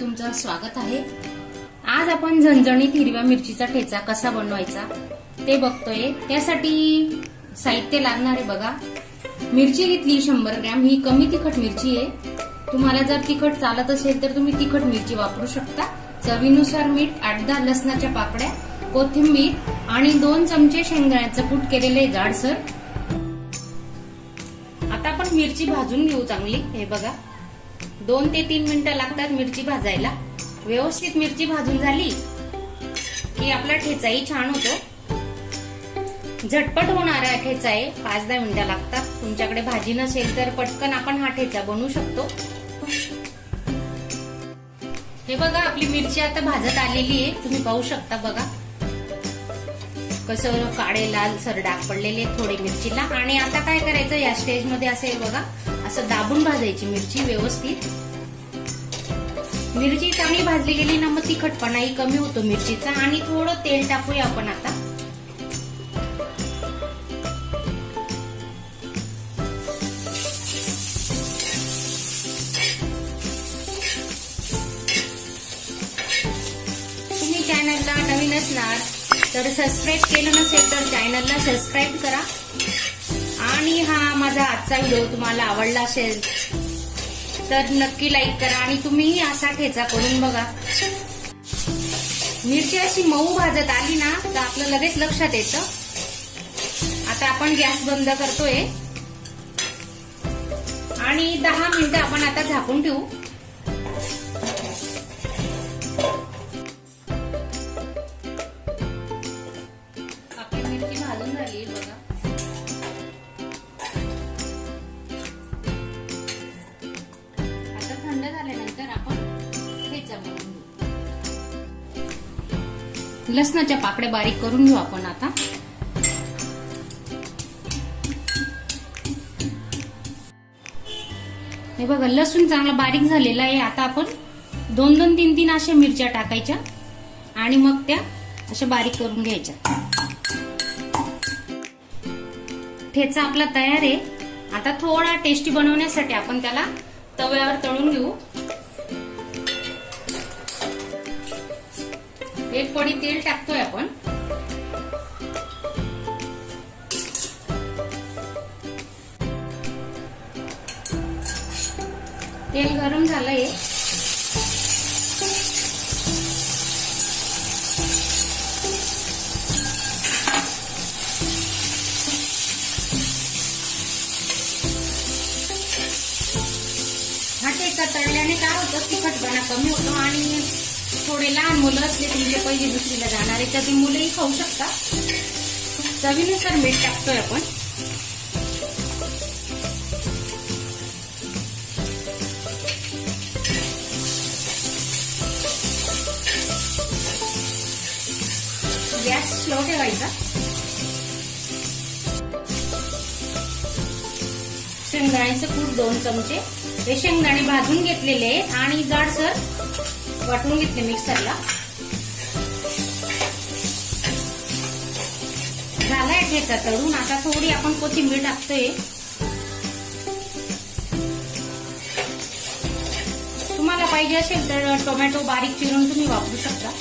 तुमचं स्वागत आहे। आज आपण झणझणीत हिरव्या मिरचीचा ठेचा कसा बनवायचा ते बघतोय। त्यासाठी साहित्य लागणार आहे बघा। मिरची घेतली 100 ग्रॅम। ही कमी तिखट मिरची आहे। तुम्हाला जर तिखट चालत असेल तर तुम्ही तिखट मिरची वापरू शकता। चवीनुसार मीठ, 8-10 लसणाच्या पाकळ्या, कोथिंबीर आणि 2 चमचे शेंगदाण्याचं कूट केलेले जाडसर। आता आपण मिरची भाजून घेऊ चांगली। हे बघा 2 ते 3 मिनिटं लागतात मिरची भाजायला। व्यवस्थित मिरची भाजून झाली की आपला ठेचाही छान होतो। झटपट होणारा ठेचा आहे। 5-10 मिनिटं लागतात। तुमच्याकडे भाजी नसेल तर पटकन आपण हा ठेचा बनवू शकतो। हे बघा आपली मिरची आता भाजत आलेली आहे। तुम्ही पाहू शकता बघा कसं काळे लाल सर डाग पडलेले थोडे मिरचीला। आणि आता काय करायचं, या स्टेज मध्ये असेल बघा असं दाबून भाजायची मिरची व्यवस्थित। मिरची चांगली भाजली गेली ना मग तिखटपणाही कमी होतो मिरचीचा। आणि थोडं तेल टाकूया आपण आता। तुम्ही चॅनलला नवीन असणार तर सबस्क्राईब केलं नसेल तर चॅनलला सबस्क्राईब करा। आणि हा माझा आजचा व्हिडिओ तुम्हाला आवडला असेल तर नक्की लाईक करा आणि तुम्हीही असा ठेचा करून बघा। मिरची अशी मऊ भाजत आली ना तर आपलं लगेच लक्षात येतं। आता आपण गॅस बंद करतोय आणि 10 मिनिटं आपण आता झाकून ठेवू। आपली मिरची भाजून झाली बघा। थंड झाल्यानंतर आपण ठेचा बनवून घेऊ। लसणाच्या पाकळ्या बारीक करून घेऊ आपण आता। हे बघा लसूण चांगला बारीक झालेला आहे। आता आपण 2-2, 3-3 अशा मिरच्या टाकायच्या आणि मग त्या अशा बारीक करून घ्यायच्या। ठेचा आपला तयार आहे। आता थोडा टेस्टी बनवण्यासाठी आपण त्याला तव्यावर तळून घेऊ। 1 पडी तेल टाकतोय आपण। तेल गरम झालंय। हा ठेचा तळल्याने काय होतं, तिखटपणा कमी होतो आणि थोडे लहान मुलं असले तुमचे पहिली दुसरीला जाणारे तर ते मुलंही खाऊ शकतात। चवीनुसार मीठ टाकतोय आपण। गॅस स्लो ठेवायचा। शेंगदाण्याचं कूट 2 चमचे। हे शेंगदाणे भाजून घेतलेले आणि जाडसर वाटून घेतले मिक्सरला। झालाय ठेचा तळून। आता थोडी आपण कोथिंबीर टाकतोय। तुम्हाला पाहिजे असेल तर टोमॅटो बारीक चिरून तुम्ही वापरू शकता।